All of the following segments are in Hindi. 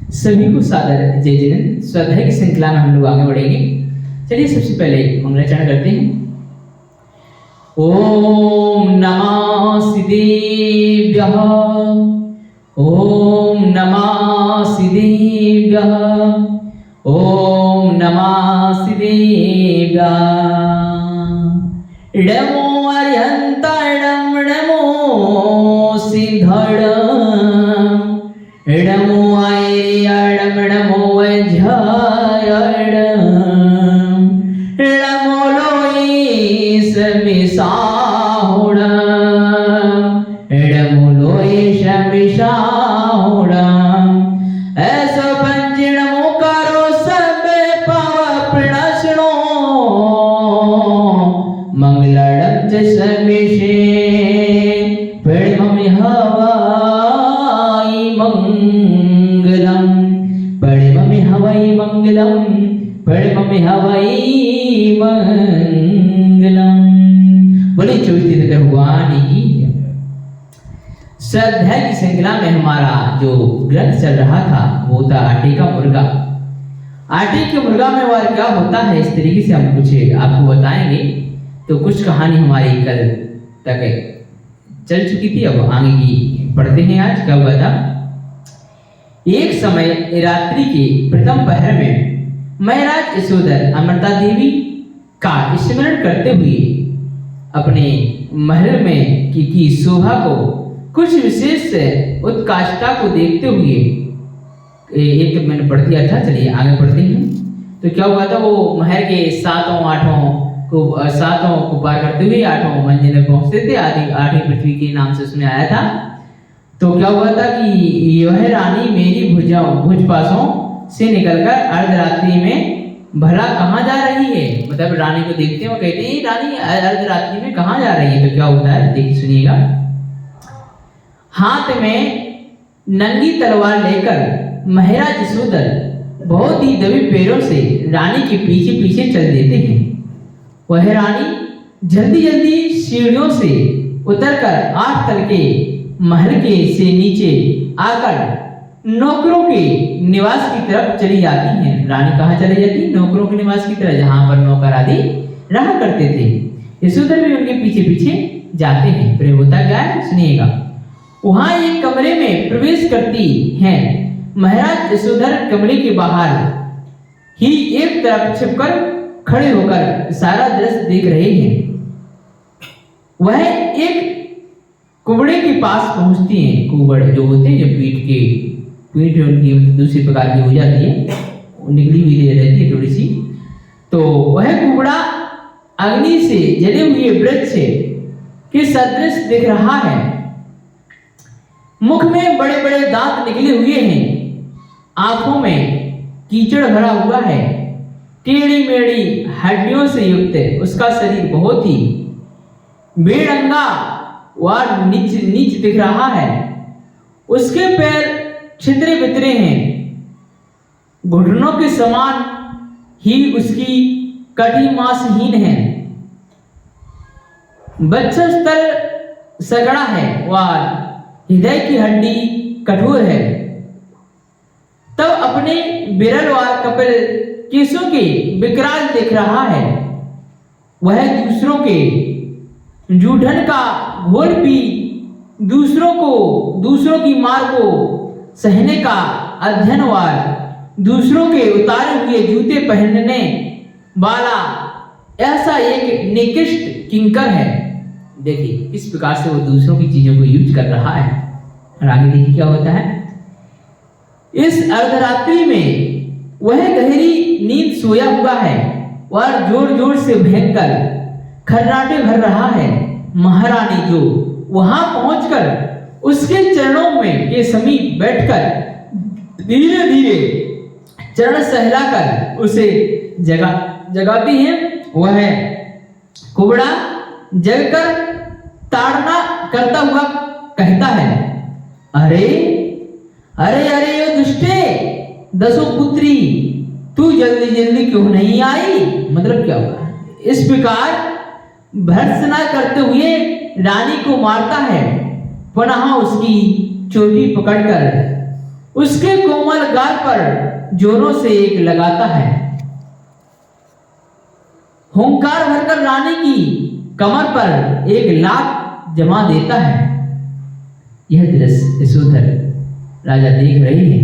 सभी को सादर जय जिनेंद्र। स्वाध्याय की श्रृंखला में हम लोग आगे बढ़ेंगे। चलिए सबसे पहले मंगलाचरण करते हैं। ओम नमः सिद्धेभ्यः, ओम नमः सिद्धेभ्यः, ओम नमः सिद्धेभ्यः। इडमो अर्यन्तम् इडमो सिद्धम्, इडमो ऐर्यम् इडमो वज्रयम्, इडमो लोईशमिषाहुणम्, इडमो लोईशमिषाहुणम्। ऐसो पंचिणमो करो सब पाव प्रणशनो, मंगलम च समिषे परिममि हवाई मंगलम, परिममि हवाई मंगलम, परिममि हवाई मंगलम। बोले 24 तीर्थंकर भगवान की। स्वाध्याय की श्रृंखला में हमारा जो ग्रंथ चल रहा था वो था आटे का मुर्गा। आटे के मुर्गा में वार क्या होता है, इस तरीके से हम कुछ आपको बताएंगे। तो कुछ कहानी हमारी कल तक चल चुकी थी, अब आगे की पढ़ते हैं। आज क्या हुआ था। एक समय रात्रि के प्रथम पहर में महाराज यशोधर अमृता देवी का स्मरण करते हुए अपने महल में की शोभा को, कुछ विशेष उत्काष्ठा को देखते हुए, एक मैंने पढ़ दिया था, चलिए आगे पढ़ते हैं। तो क्या हुआ था, वो महल के सातों को पार करते हुए 8वां मंजिल में पहुंचते थे। आधी पृथ्वी के नाम से उसमें आया था। तो क्या हुआ था कि यह रानी मेरी भुज पासों से निकलकर अर्धरात्रि में भला कहाँ जा रही है। मतलब रानी को देखते हैं, वो कहते हैं रानी अर्धरात्रि में कहाँ जा रही है। तो क्या होता है देखिए, सुनिएगा। हाथ में नंगी तलवार लेकर महाराज यशोधर बहुत ही दबे पैरों से रानी के पीछे पीछे चल देते हैं। वह रानी जल्दी जल्दी सीढ़ियों से उतरकर 8 तल के महल के से नीचे आकर नौकरों के निवास की तरफ चली जाती हैं। रानी कहाँ चली जाती? नौकरों के निवास की तरफ, जहां पर नौकर आदि रहा करते थे। यशोधर भी उनके पीछे पीछे जाते हैं। फिर होता क्या है सुनिएगा। वहां एक कमरे में प्रवेश करती हैं। महाराज यशोधर कमरे के बाहर ही एक तरफ छिपकर खड़े होकर सारा दृश्य देख रहे हैं। वह एक कुबड़े के पास पहुंचती हैं। कुबड़ जो होते हैं, जो पीठ उनकी दूसरी प्रकार की हो जाती है, निकली हुई रहती है थोड़ी सी। तो वह कुबड़ा अग्नि से जले हुए वृक्ष के सदृश दिख रहा है। मुख में बड़े बड़े दांत निकले हुए हैं, आंखों में कीचड़ भरा हुआ है, टेढ़ी मेढ़ी हड्डियों से युक्त उसका शरीर बहुत ही बेढंगा व नीच दिख रहा है। उसके पैर छितरे बितरे हैं, घुटनों के समान ही उसकी कटी मांसहीन है, वक्षस्थल सगड़ा है व हृदय की हड्डी कठोर है। तब अपने बिरल व कपिल केशों के विकराल देख रहा है। वह दूसरों के जूठन का घोल पी दूसरों की मार को सहने का अध्ययनवार, दूसरों के उतारे हुए जूते पहनने वाला ऐसा एक निकृष्ट किंकर है। देखिए किस प्रकार से वो दूसरों की चीजों को यूज कर रहा है। और आगे देखिए क्या होता है। इस अर्धरात्रि में वह गहरी नींद सोया हुआ है और जोर जोर से भयंकर खर्राटे भर रहा है। महारानी जो वहां पहुंचकर उसके चरणों में के समीप बैठकर धीरे धीरे चरण सहलाकर उसे जगाती है। वह कुबड़ा जगकर ताड़ना करता हुआ कहता है, अरे अरे अरे यो दुष्टे दसों पुत्री, तू जल्दी जल्दी क्यों नहीं आई। मतलब क्या हुआ। इस प्रकार भर्त्सना करते हुए रानी को मारता है। पुनः उसकी चोटी पकड़कर उसके कोमल गाल पर जोरों से एक लगाता है। हुंकार भरकर रानी की कमर पर एक लात जमा देता है। यह दृश्य यशोधर राजा देख रही है।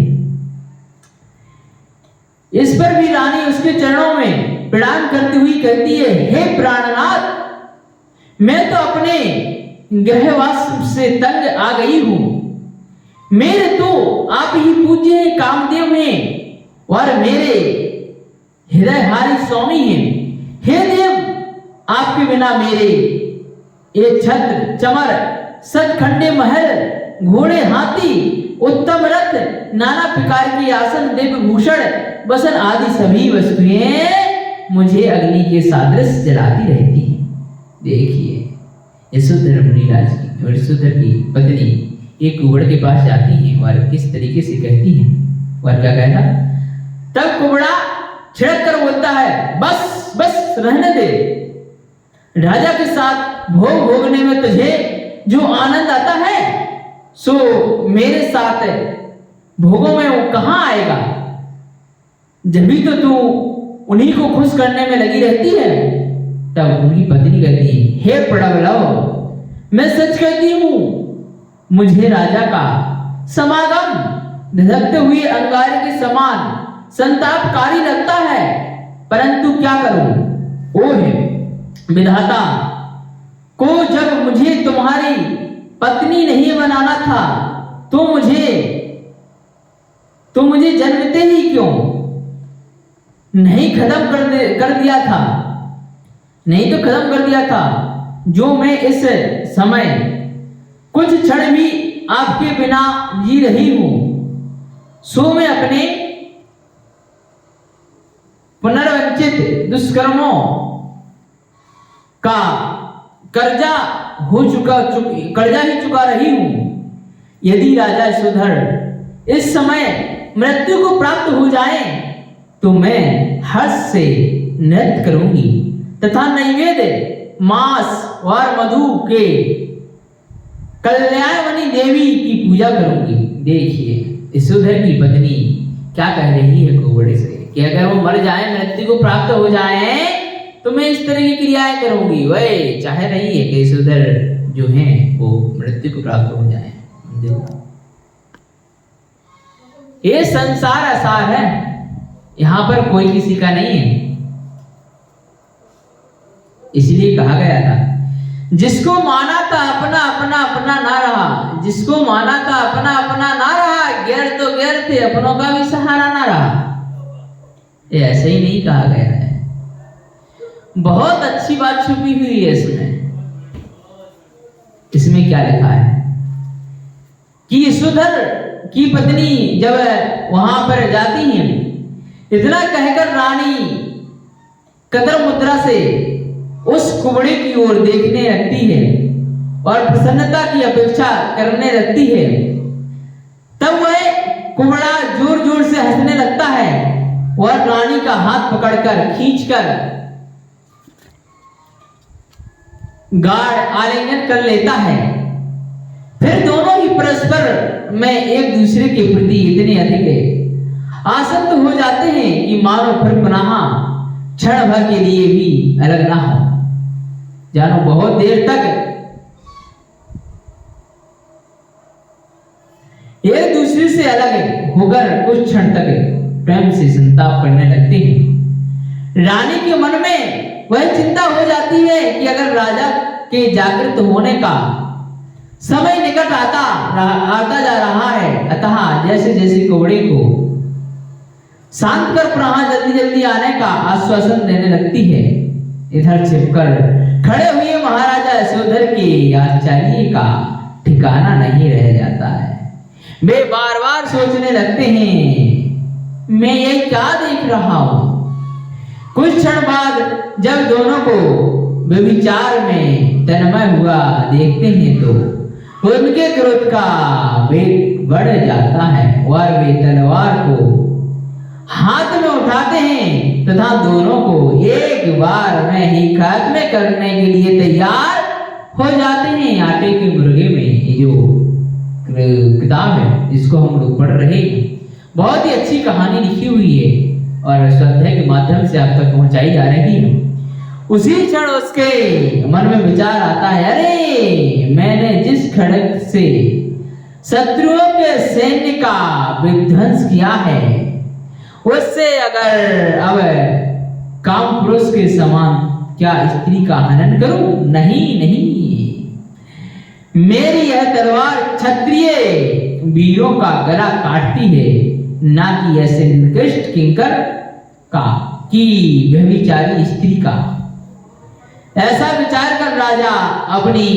इस पर भी रानी उसके चरणों में प्रणाम करती हुई कहती है, हे प्राणनाथ, मैं तो अपने गृहवास से तंग आ गई हूं। मेरे तो आप ही पूज्य हैं, कामदेव हैं और मेरे हृदयहारी स्वामी हैं। हे देव, आपके बिना मेरे ये छत्र चमर सतखंडे महल, घोड़े हाथी, उत्तम रथ, नाना प्रकार के आसन, दिव्य भूषण, वसन आदि सभी वस्तुएं मुझे अग्नि के सादृश जलाती रहती हैं। देखिए यशोधर मुनिराज की और यशोधर की पत्नी एक कुबड़ के पास जाती हैं और किस तरीके से कहती हैं, और क्या कहना, तब कुबड़ा छिड़क कर बोलता है, बस बस रहने दे। राजा के साथ भोग भोगने में तुझे जो आनंद आता है सो मेरे साथ भोगों में वो कहां आएगा। जब भी तो तू उन्हीं को खुश करने में लगी रहती है। तब उनकी पत्नी कहती है, हे प्रबलव, मैं सच कहती हूं, मुझे राजा का समागम धधकते हुए अंगारे के समान संतापकारी लगता है, परंतु क्या करूं। ओ है विधाता, को जब मुझे तुम्हारी पत्नी नहीं बनाना था तो मुझे जन्मते ही क्यों नहीं खत्म कर दिया था, नहीं तो खत्म कर दिया था। जो मैं इस समय कुछ क्षण भी आपके बिना जी रही हूं, सो मैं अपने पुनर्वंचित दुष्कर्मों का कर्जा ही चुका रही हूं। यदि राजा यशोधर इस समय मृत्यु को प्राप्त हो जाए तो मैं हर्ष से नृत्य करूंगी तथा नैवेद्य, मांस और मधु के कल्याणवनी देवी की पूजा करूंगी। देखिए यशोधर की पत्नी क्या कह रही है कुबड़े से कि अगर वो मर जाए, मृत्यु को प्राप्त हो जाए तो मैं इस तरह की क्रियाएं करूंगी। वह चाह रही है कि यशोधर जो है वो मृत्यु को प्राप्त हो जाए। ये संसार असार है, यहां पर कोई किसी का नहीं है। इसलिए कहा गया था, जिसको माना था अपना अपना अपना ना रहा, जिसको माना था अपना अपना ना रहा, गैर तो गैर थे, अपनों का भी सहारा ना रहा। ये ऐसे ही नहीं कहा गया है, बहुत अच्छी बात छुपी हुई है इसमें। इसमें क्या लिखा है कि यशोधर की पत्नी जब वहां पर जाती है, इतना कहकर रानी कदर मुद्रा से उस कुबड़े की ओर देखने लगती है और प्रसन्नता की अपेक्षा करने लगती है। तब वह कुबड़ा जोर जोर से हंसने लगता है और रानी का हाथ पकड़कर खींचकर गाढ़ आलिंगन कर लेता है। फिर दोनों ही परस्पर में एक दूसरे के प्रति इतने अधिक आसक्त हो जाते हैं कि मानो फिर पुनः क्षण भर के लिए भी अलग ना हो। जानो बहुत देर तक एक दूसरे से अलग होकर कुछ क्षण तक प्रेम से संताप करने लगते हैं। रानी के मन में वह चिंता हो जाती है कि अगर राजा के जागृत होने का समय निकट आता जा रहा है, अतः जैसे जैसे कुबड़े को शांत कर पुनः जल्दी जल्दी आने का आश्वासन देने लगती है। इधर छिपकर खड़े हुए महाराजा यशोधर के आश्चर्य का ठिकाना नहीं रह जाता है। वे बार बार सोचने लगते हैं, मैं ये क्या देख रहा हूं। कुछ क्षण बाद जब दोनों को व्यभिचार में तन्मय हुआ देखते हैं तो उनके क्रोध का वेग बढ़ जाता है और वे तलवार को हाथ में उठाते हैं तथा दोनों को एक बार में ही खत्म करने के लिए तैयार हो जाते हैं। आटे के मुर्गे में जो किताब है जिसको हम लोग पढ़ रहे हैं। बहुत ही अच्छी कहानी लिखी हुई है और स्वाध्याय के माध्यम से आप तक पहुंचाई जा रही है। उसी क्षण उसके मन में विचार आता है, अरे मैंने जिस खड्ग से शत्रुओं के सैन्य का विध्वंस किया है उससे अगर अब काम पुरुष के समान क्या स्त्री का हनन करूं? नहीं नहीं, मेरी यह तलवार क्षत्रिय वीरों का गला काटती है, ना कि ऐसे निकृष्ट किंकर का कि व्यभिचारी स्त्री का। ऐसा विचार कर राजा अपनी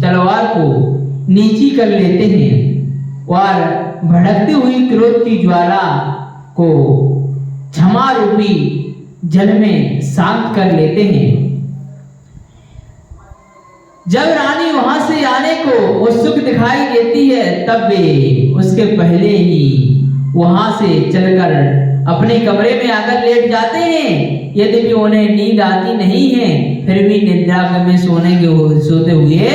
तलवार को नीची कर लेते हैं और भड़कती हुई क्रोध की ज्वाला को क्षमा रूपी जल में शांत कर लेते हैं। जब रानी वहां से आने को उत्सुक दिखाई देती है तब वे उसके पहले ही वहां से चलकर अपने कमरे में आकर लेट जाते हैं। यद्यपि उन्हें नींद आती नहीं है फिर भी निद्रा में सोते हुए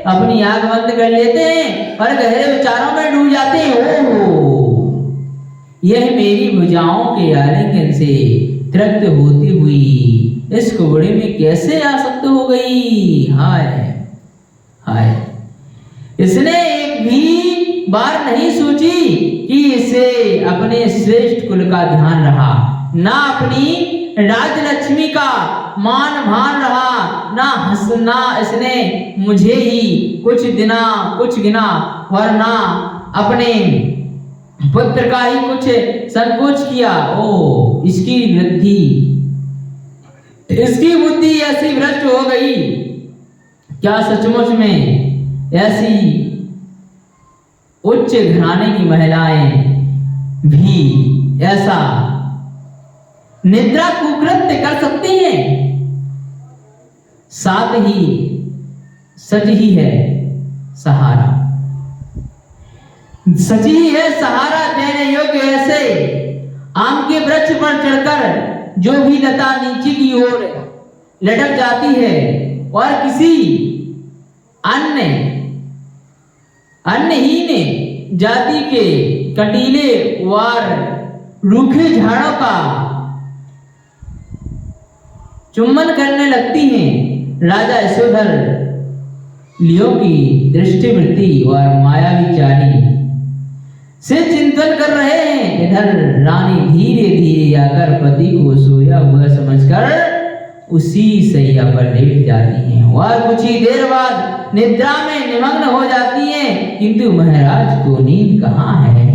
अपनी आंख बंद कर लेते हैं और गहरे विचारों में डूब जाते हैं। ओहो, यह मेरी भुजाओं के आलिंगन से तृप्त होती हुई इस कुबड़े में कैसे आसक्त हो गई? हाय हाय, इसने एक भी बार नहीं सोची कि इसे अपने श्रेष्ठ कुल का ध्यान रहा, ना अपनी राजलक्ष्मी का मान भान रहा, ना हंसना इसने मुझे ही कुछ गिना वरना अपने पुत्र का ही कुछ संकोच किया। ओ, इसकी बुद्धि ऐसी भ्रष्ट हो गई, क्या सचमुच में ऐसी उच्च घराने की महिलाएं भी ऐसा निद्रा कुकृत्य कर सकती हैं? साथ ही सच ही है सहारा, सच ही है सहारा देने योग्य ऐसे आम के वृक्ष पर चढ़कर जो भी लता नीचे की ओर लटक जाती है और किसी अन्नहीन जाति के कटीले वार रूखे झाड़ों का चुम्बन करने लगती हैं। राजा यशोधर लियो की दृष्टिवृत्ति और मायावी चारी से चिंतन कर रहे हैं। इधर रानी धीरे धीरे आकर पति को सोया हुआ समझकर उसी सैया पर लेट जाती हैं और कुछ ही देर बाद निद्रा में निमग्न हो जाती हैं। किंतु महाराज को नींद कहाँ है?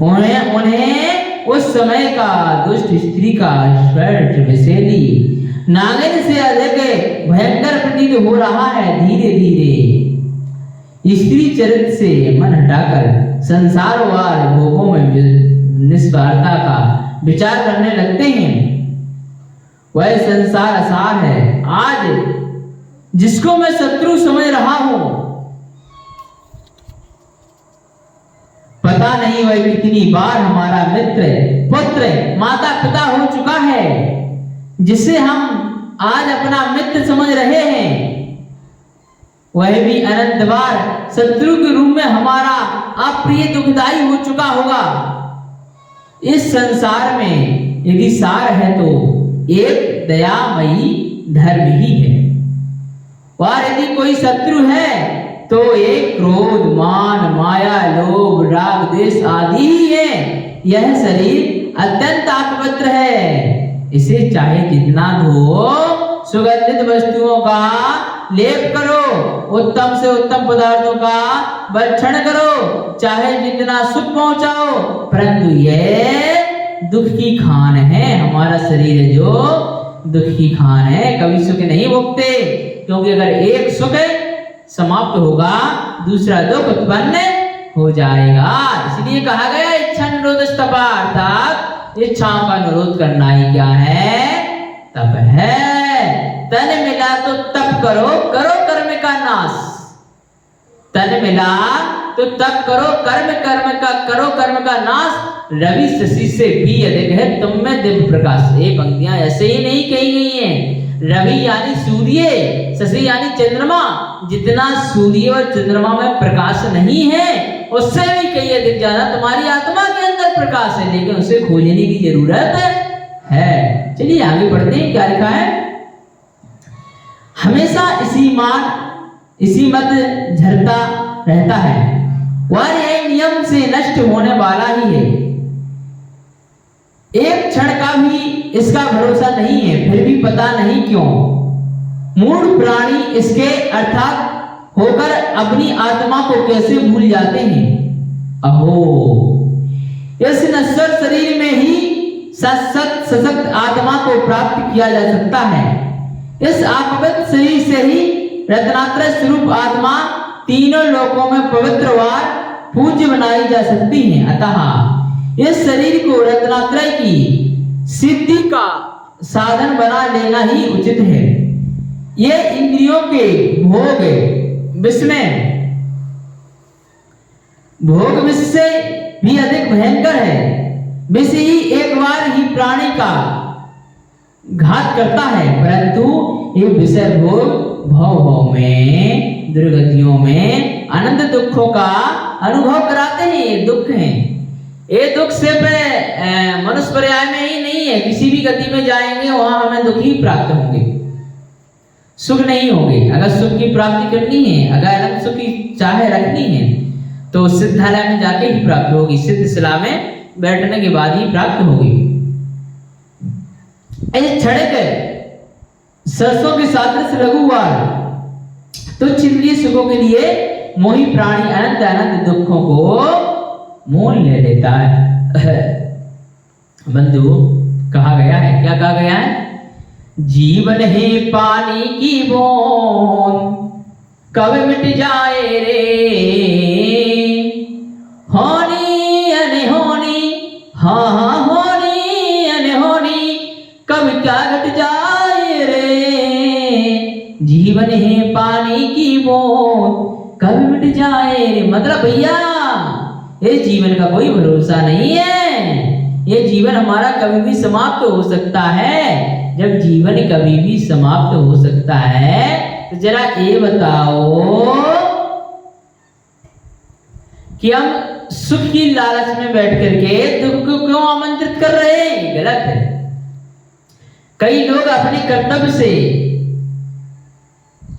उन्हें उस समय का दुष्ट स्त्री का स्पर्श विषैली नागिन से अधिक भयंकर प्रतीत हो रहा है। धीरे धीरे स्त्री चरित्र से मन हटाकर संसारवार भोगों में निस्वार्थता का विचार करने लगते हैं। वह संसार असार है। आज जिसको मैं शत्रु समझ रहा हूं, पता नहीं वह कितनी बार हमारा मित्र, पुत्र, माता पिता हो चुका है। जिसे हम आज अपना मित्र समझ रहे हैं वह भी अनंत बार शत्रु के रूप में हमारा अप्रिय दुखदाई हो चुका होगा। इस संसार में यदि सार है तो एक दयामयी धर्म ही है और यदि कोई शत्रु है तो एक क्रोध, मान, माया, लोभ, राग, द्वेष आदि ही है। यह शरीर अत्यंत अपवित्र है। इसे चाहे जितना धो, सुगंधित वस्तुओं का लेप करो, उत्तम से उत्तम पदार्थों का भक्षण करो, चाहे जितना सुख पहुंचाओ, परंतु यह दुख की खान है। हमारा शरीर है जो दुख की खान है, कभी सुख नहीं भोगते, क्योंकि अगर एक सुख समाप्त होगा दूसरा दुख उत्पन्न हो जाएगा। इसलिए कहा गया इच्छा निरोध तप, अर्थात इच्छाओं का निरोध करना ही क्या है? तप है। तन मिला तो तप करो, करो कर्म का नाश। तन मिला तो तप करो, करो कर्म का नाश। रवि शशि से भी अधिक है तुम में दिव्य प्रकाश। ये पंक्तियां ऐसे ही नहीं कही गई हैं, रवि यानी सूर्य, शशि यानी चंद्रमा, जितना सूर्य और चंद्रमा में प्रकाश नहीं है उससे भी कई अधिक ज्यादा तुम्हारी आत्मा के अंदर प्रकाश है, लेकिन उसे खोजने की जरूरत है। चलिए आगे बढ़ते हैं, क्या लिखा है। हमेशा इसी मत झरता रहता है, वह यह नियम से नष्ट होने वाला ही है, एक क्षण का भी इसका भरोसा नहीं है, फिर भी पता नहीं क्यों मूढ़ प्राणी इसके अर्थात होकर अपनी आत्मा को कैसे भूल जाते हैं। अहो, इस नश्वर शरीर में ही सशक्त आत्मा को प्राप्त किया जा सकता है। इस आपगत शरीर से ही रत्नात्रय स्वरूप आत्मा तीनों लोकों में पवित्र व पूज्य बनाई जा सकती है। अतः इस शरीर को रत्नात्रय की सिद्धि का साधन बना लेना ही उचित है। ये इंद्रियों के भोग विष से भी अधिक भयंकर है। विष ही एक बार ही प्राणी का घात करता है, परंतु ये विषय भोग भव में दुर्गतियों में अनंत दुखों का अनुभव कराते हैं। ये दुख हैं, ये दुख सिर्फ मनुष्य पर्याय में ही नहीं है, किसी भी गति में जाएंगे वहां हमें दुख ही प्राप्त होंगे, सुख नहीं होंगे। अगर सुख की प्राप्ति करनी है, अगर अनंत सुख की चाहे रखनी है तो सिद्धालय में जाके ही प्राप्त होगी, सिद्ध शिला में बैठने के बाद ही प्राप्त होगी। ऐसे छड़क सरसों के सादृश्य लघुवार तो इंद्रिय सुखों के लिए मोही प्राणी अनंत अनंत दुखों को मोल ले लेता है। बंधु कहा गया है, क्या कहा गया है, जीवन है पानी की बूंद कब मिट जाए रे, होनी अनहोनी, हाँ हाँ होनी अनहोनी कब क्या घट जाए रे। जीवन है पानी की बूंद कब मिट जाए रे, मतलब भैया ये जीवन का कोई भरोसा नहीं है, ये जीवन हमारा कभी भी समाप्त हो सकता है। जब जीवन कभी भी समाप्त हो सकता है तो जरा ये बताओ कि हम सुख की लालच में बैठ करके दुख को क्यों आमंत्रित कर रहे हैं, गलत है। कई लोग अपने कर्तव्य से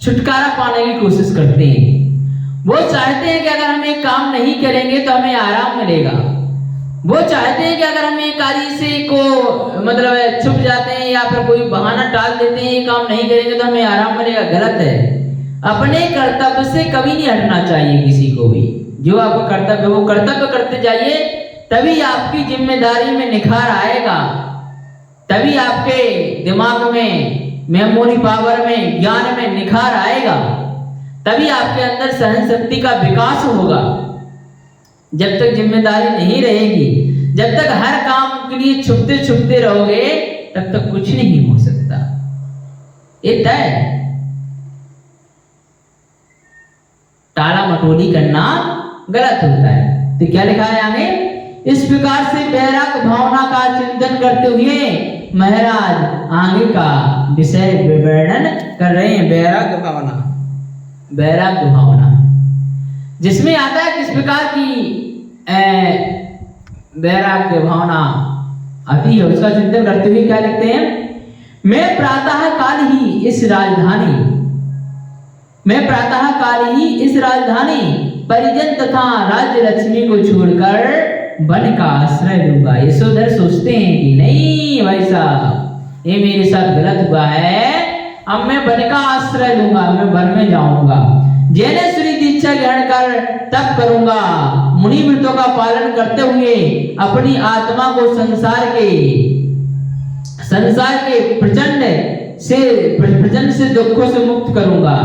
छुटकारा पाने की कोशिश करते हैं, वो चाहते हैं कि अगर हम एक काम नहीं करेंगे तो हमें आराम मिलेगा, वो चाहते हैं कि अगर हम एक कार्य से को मतलब छुप जाते हैं या फिर कोई बहाना टाल देते हैं, ये काम नहीं करेंगे तो हमें आराम मिलेगा, गलत है। अपने कर्तव्य से कभी नहीं हटना चाहिए किसी को भी, जो आपका कर्तव्य वो कर्तव्य करते जाइए, तभी आपकी जिम्मेदारी में निखार आएगा, तभी आपके दिमाग में, मेमोरी पावर में, ज्ञान में निखार आएगा, तभी आपके अंदर सहन शक्ति का विकास होगा। जब तक जिम्मेदारी नहीं रहेगी, जब तक हर काम के लिए छुपते छुपते रहोगे, तब तक कुछ नहीं हो सकता, ये तय। टाला मटोली करना गलत होता है। तो क्या लिखा है आगे, इस प्रकार से बैराग भावना का चिंतन करते हुए महाराज आगे का विषय विवरण कर रहे हैं। बैराग भावना, बैराग भावना जिसमें आता है किस प्रकार की वैराग्य भावना आती है, उसका चिंतन करते हुए क्या लिखते हैं, मैं प्रातः काल ही इस राजधानी परिजन तथा राज्य लक्ष्मी को छोड़कर वन का आश्रय लूंगा। यशोधर सोचते हैं कि नहीं भाई साहब, ये मेरे साथ गलत हुआ है, अब मैं वन का आश्रय लूंगा, मैं वन में जाऊंगा, जैनेश्वरी दीक्षा ग्रहण कर तप करूंगा, मुनि व्रतों का पालन करते हुए अपनी आत्मा को संसार के प्रचंड से दुखों से मुक्त करूंगा।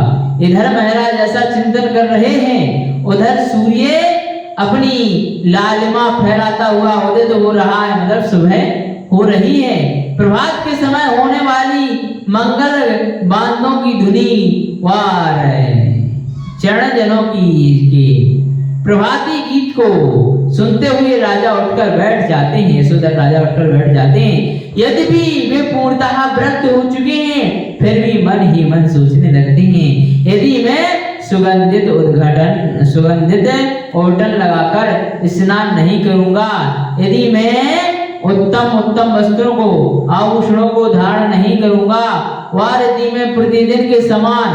इधर महाराज ऐसा चिंतन कर रहे हैं, उधर सूर्य अपनी लालिमा फैलाता हुआ उदित हो रहा है, मतलब सुबह हो रही है। प्रभात के समय होने वाली मंगल बांधों की धुनी वार चरण जनों की प्रभाती गीत को सुनते हुए राजा उठकर बैठ जाते हैं, यशोधर राजा उठकर बैठ जाते हैं। यद्यपि वे पूर्णतः व्रत हो चुके हैं, फिर भी मन ही मन सोचने लगते हैं, यदि मैं सुगंधित ओटन लगाकर स्नान नहीं करूंगा, यदि मैं उत्तम वस्त्रों को आभूषणों को धारण नहीं करूंगा, और यदि मैं प्रतिदिन के समान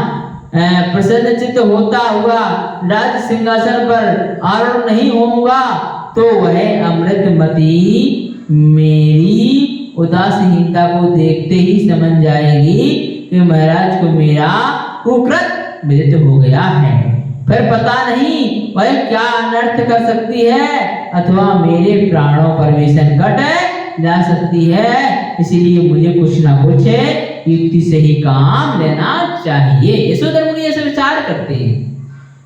प्रसन्नचित्त होता हुआ राज सिंहासन पर आरूढ़ नहीं होऊंगा, तो वह अमृतमती मेरी उदासीनता को देखते ही समझ जाएगी कि महाराज को मेरा कुकृत विदित हो गया है। फिर पता नहीं वह क्या अनर्थ कर सकती है अथवा मेरे प्राणों पर भी संकट ला सकती है। इसीलिए मुझे कुछ ना कुछ युक्ति से ही काम लेना चाहिए। यशोधर मुनि ऐसे विचार करते हैं,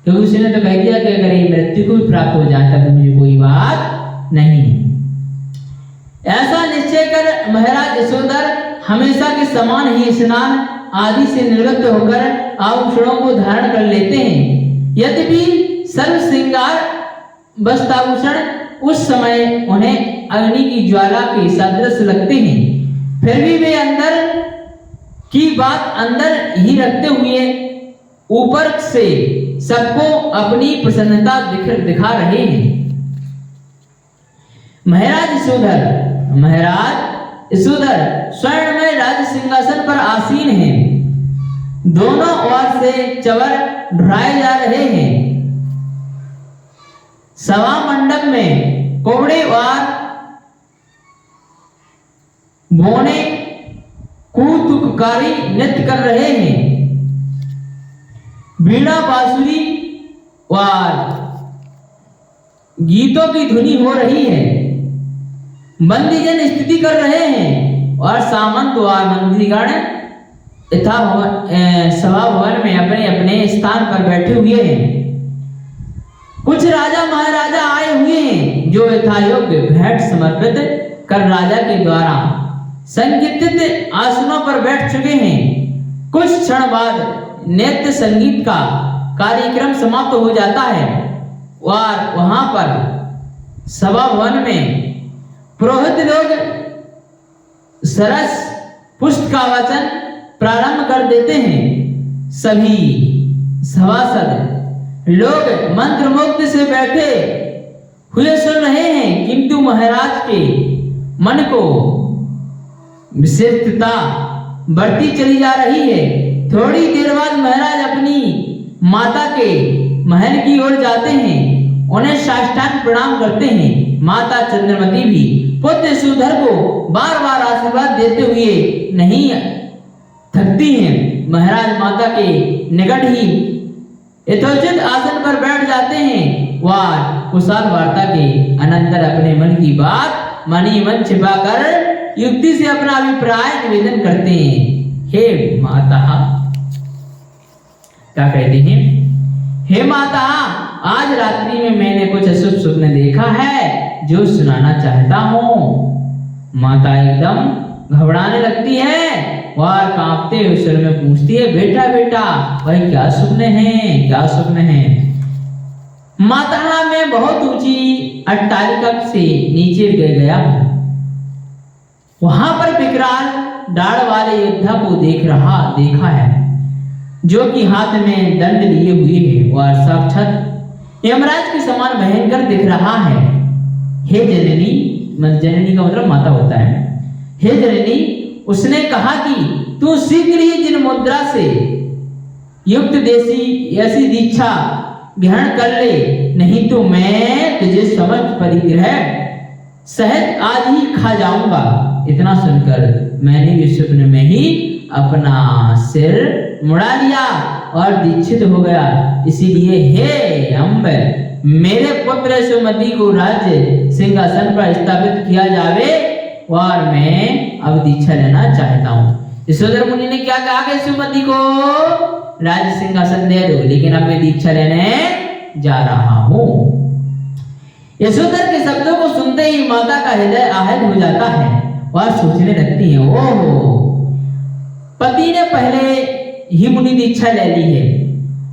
क्योंकि उसने तो कह दिया कि अगर ये मृत्यु को भी प्राप्त हो जाता तो मुझे कोई बात नहीं। ऐसा निश्चय कर महाराज यशोधर हमेशा के समान ही स्नान आदि से निवृत्त होकर आभूषणों को धारण कर लेते हैं। यद्यपि सर्व श्रृंगार वस्त्राभूषण उस समय उन्हें अग्नि की ज्वाला के सदृश लगते हैं, फिर भी वे अंदर की बात अंदर ही रखते हुए ऊपर से सबको अपनी प्रसन्नता दिखा रहे हैं। महाराज यशोधर स्वर्णमय राज सिंहासन पर आसीन हैं, दोनों ओर से चवर ढुराए जा रहे हैं। सभा मंडप में कोवड़े और बोने कूतुककारी नृत्य कर रहे हैं। बीड़ा बांसुरी और गीतों की धुनी हो रही है। बंदीजन स्थिति कर रहे हैं और सामंत और मंत्रीगण सभा भवन में अपने अपने स्थान पर बैठे हुए हैं। कुछ राजा महाराजा आए हुए हैं जो यथायोग्य भेंट समर्पित कर राजा के द्वारा संगीतित आसनों पर बैठ चुके हैं। कुछ क्षण बाद नृत्य संगीत का कार्यक्रम समाप्त हो जाता है और वहां पर सभा भवन में पुरोहित लोग सरस पुष्प का वाचन प्रारंभ कर देते हैं। सभी सभासद लोग मंत्रमुग्ध से बैठे हुए सुन रहे हैं, किंतु महाराज के मन को विशिष्टता बढ़ती चली जा रही है। थोड़ी देर बाद महाराज अपनी माता के महल की ओर जाते हैं, उन्हें साष्टांग प्रणाम करते हैं। माता चंद्रमती भी पुत्र यशोधर को बार बार आशीर्वाद देते हुए नहीं थकती हैं। महाराज माता के निकट ही यथोचित आसन पर बैठ जाते हैं और कुशल वार्ता के अनंतर अपने मन की बात मन ही मन छिपाकर युक्ति से अपना अभिप्राय निवेदन करते हैं। हे माता, क्या कहते हैं? हे माता, आज रात्रि में मैंने कुछ अशुभ स्वप्न देखा है जो सुनाना चाहता हूँ। माता एकदम घबराने लगती है और कांपते हुए स्वर में पूछती है, बेटा बेटा भाई क्या स्वप्न है? माता, मैं बहुत ऊंची अट्टालिका से नीचे गिर गया हूँ। वहां पर विकराल दाढ़ वाले योद्धा को देखा है, जो कि हाथ में दंड लिए हुए है और साक्षात यमराज के समान भयंकर दिख रहा है। हे जननी, जननी का मतलब माता होता है। हे जननी, उसने कहा कि तू शीघ्र ही जिन मुद्रा से युक्त ऐसी दीक्षा ग्रहण कर ले, नहीं तो मैं तुझे समझ परिग्रह सहज आज ही खा जाऊंगा। इतना सुनकर मैंने भी स्वप्न में ही अपना सिर मुड़ा लिया और दीक्षित हो गया। इसीलिए हे अम्ब, मेरे पुत्र सुमति को राज्य सिंहासन पर स्थापित किया जावे और मैं अब दीक्षा लेना चाहता हूँ। यशोधर मुनि ने क्या कहा कि सुमति को राज्य सिंहासन दे दो, लेकिन अब मैं दीक्षा लेने जा रहा हूँ। यशोधर के शब्दों को सुनते ही माता का हृदय आहत हो जाता है और सोचने लगती है, ओहो, पति ने पहले ही मुनि दीक्षा ले ली है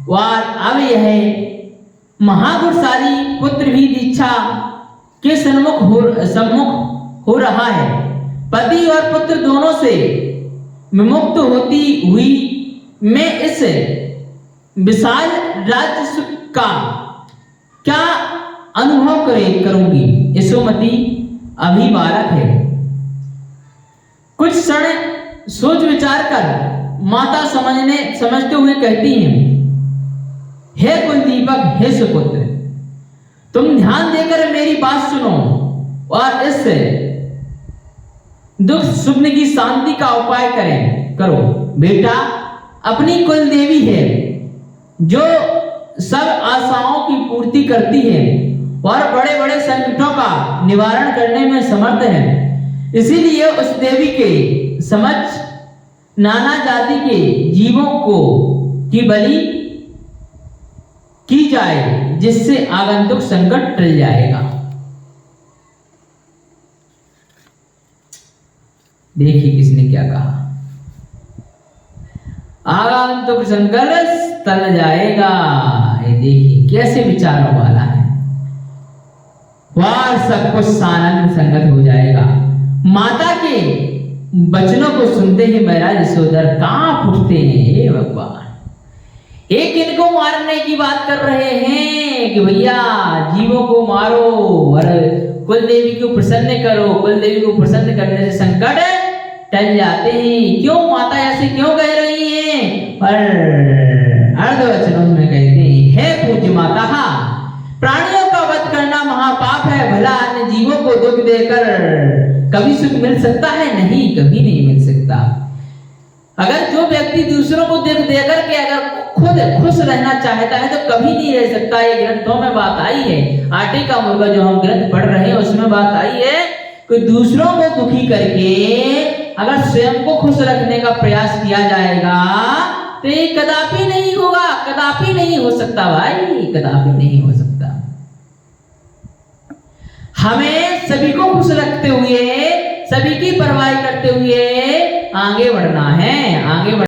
और अब यह महागुणशाली पुत्र भी दीक्षा के सम्मुख हो रहा है। पति और पुत्र दोनों से विमुक्त होती हुई मैं इस विशाल राज्य सुख का क्या अनुभव करूंगी। यशोमती अभी बालक है। कुछ क्षण सोच विचार कर माता समझते हुए कहती हैं, हे कुलदीपक, हे सुपुत्र, तुम ध्यान देकर मेरी बात सुनो और इस दुख स्वप्न की शांति का उपाय करो। बेटा, अपनी कुल देवी है जो सब आशाओं की पूर्ति करती है और बड़े बड़े संकटों का निवारण करने में समर्थ है। इसीलिए उस देवी के समक्ष नाना जाति के जीवों की बलि की जाए, जिससे आगंतुक संकट टल जाएगा। देखिए किसने क्या कहा, आगंतुक संकट टल जाएगा। ये देखिए कैसे विचारों वाला है, वह सब कुछ आनंद संगत हो जाएगा। माता के वचनों को सुनते ही महाराज यशोधर कांप उठते हैं। हे भगवान, एक इनको मारने की बात कर रहे हैं कि भैया जीवों को मारो और कुल देवी को प्रसन्न करो। कुल देवी को प्रसन्न करने से संकट टल जाते हैं। क्यों माता ऐसे क्यों कह रही हैं? और अर्धवचनों में कहते हैं, हे पूज्य माता, प्राणियों का वध करना महापाप है। भला अन्य जीवों को दुख देकर कभी सुख मिल सकता है? नहीं, कभी नहीं मिल सकता। अगर जो व्यक्ति दूसरों को दुख देकर के अगर खुद खुश रहना चाहता है तो कभी नहीं रह सकता। ये ग्रंथों में बात आई है, आटे का मुर्गा जो हम ग्रंथ पढ़ रहे हैं उसमें बात आई है कि दूसरों को दुखी करके अगर स्वयं को खुश रखने का प्रयास किया जाएगा तो ये कदापि नहीं होगा, कदापि नहीं हो सकता भाई, कदापि नहीं हो सकता। हमें सभी को खुश रखते हुए, सभी की परवाह करते हुए आगे बढ़ना है, आगे बढ़